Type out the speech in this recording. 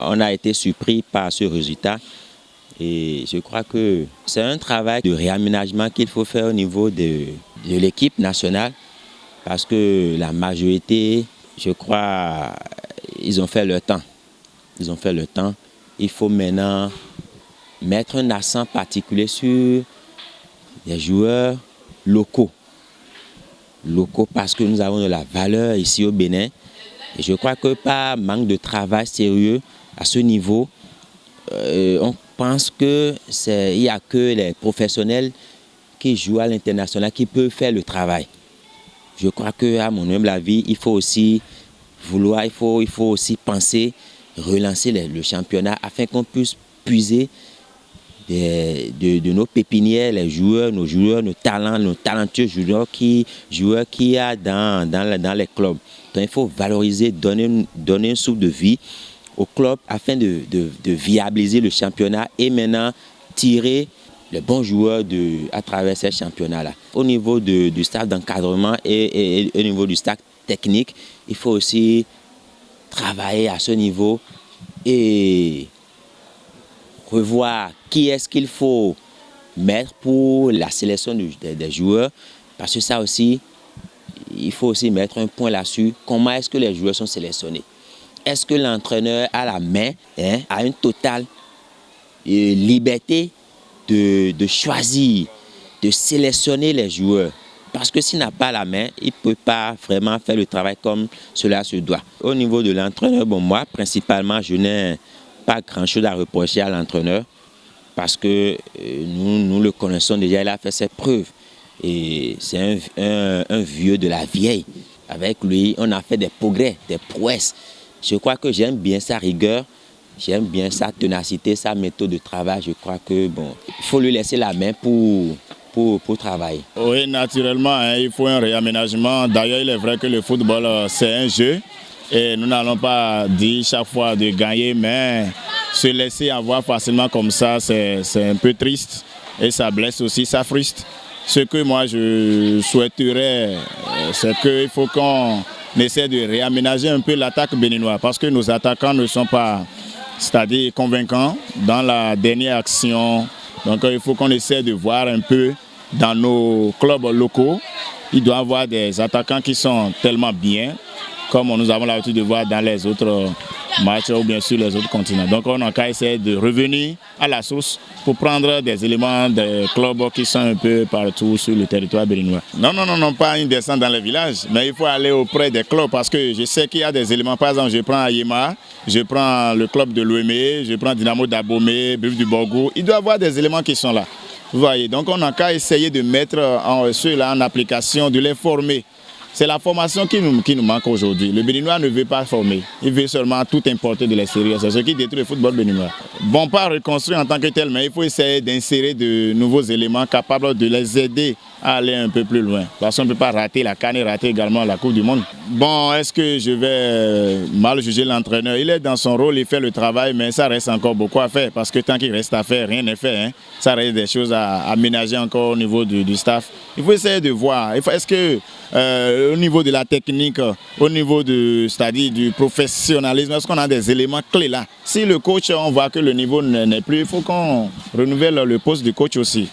On a été surpris par ce résultat et je crois que c'est un travail de réaménagement qu'il faut faire au niveau de l'équipe nationale parce que la majorité, je crois, ils ont fait leur temps. Ils ont fait le temps. Il faut maintenant mettre un accent particulier sur les joueurs locaux. Locaux parce que nous avons de la valeur ici au Bénin. Et je crois que par manque de travail sérieux à ce niveau, on pense qu'il n'y a que les professionnels qui jouent à l'international qui peuvent faire le travail. Je crois qu'à mon humble avis, il faut aussi vouloir, il faut aussi penser, relancer le championnat afin qu'on puisse puiser de nos pépinières, les joueurs, nos talents, nos talentueux joueurs qui y a dans les clubs. Donc il faut valoriser, donner un souffle de vie au club afin de viabiliser le championnat et maintenant tirer les bons joueurs à travers ces championnats-là. Au niveau du staff d'encadrement et au niveau du staff technique, il faut aussi travailler à ce niveau et revoir qui est-ce qu'il faut mettre pour la sélection des joueurs. Parce que ça aussi, il faut aussi mettre un point là-dessus. Comment est-ce que les joueurs sont sélectionnés? Est-ce que l'entraîneur a la main, a une totale liberté de choisir, de sélectionner les joueurs? Parce que s'il n'a pas la main, il ne peut pas vraiment faire le travail comme cela se doit. Au niveau de l'entraîneur, bon, moi, principalement, je n'ai pas grand-chose à reprocher à l'entraîneur parce que nous le connaissons déjà, il a fait ses preuves. Et c'est un vieux de la vieille. Avec lui, on a fait des progrès, des prouesses. Je crois que j'aime bien sa rigueur, j'aime bien sa ténacité, sa méthode de travail. Je crois que bon, il faut lui laisser la main pour travailler. Oui, naturellement, hein, il faut un réaménagement. D'ailleurs, il est vrai que le football, c'est un jeu. Et nous n'allons pas dire chaque fois de gagner, mais se laisser avoir facilement comme ça, c'est un peu triste. Et ça blesse aussi, ça frustre. Ce que moi, je souhaiterais, c'est qu'il faut qu'on essaie de réaménager un peu l'attaque béninoise. Parce que nos attaquants ne sont pas, c'est-à-dire convaincants dans la dernière action. Donc il faut qu'on essaie de voir un peu dans nos clubs locaux. Il doit y avoir des attaquants qui sont tellement bien, comme nous avons l'habitude de voir dans les autres matchs ou bien sûr les autres continents. Donc on a qu'à essayer de revenir à la source pour prendre des éléments des clubs qui sont un peu partout sur le territoire béninois. Non, pas une descente dans les villages, mais il faut aller auprès des clubs parce que je sais qu'il y a des éléments. Par exemple, je prends Ayema, je prends le club de l'Ouémé, je prends Dynamo d'Abomey, Buff du Borgou. Il doit y avoir des éléments qui sont là. Vous voyez, donc on a qu'à essayer de mettre ceux-là en application, de les former. C'est la formation qui nous manque aujourd'hui. Le Béninois ne veut pas former. Il veut seulement tout importer de l'extérieur. C'est ce qui détruit le football béninois. Bon, pas reconstruire en tant que tel, mais il faut essayer d'insérer de nouveaux éléments capables de les aider à aller un peu plus loin. Parce qu'on ne peut pas rater la CAN et rater également la Coupe du Monde. Bon, est-ce que je vais mal juger l'entraîneur? Il est dans son rôle, il fait le travail, mais ça reste encore beaucoup à faire. Parce que tant qu'il reste à faire, rien n'est fait. Hein. Ça reste des choses à aménager encore au niveau du staff. Il faut essayer de voir. Est-ce que au niveau de la technique, au niveau c'est-à-dire du professionnalisme, est-ce qu'on a des éléments clés là? Si le coach, on voit que le niveau n'est plus, il faut qu'on renouvelle le poste du coach aussi.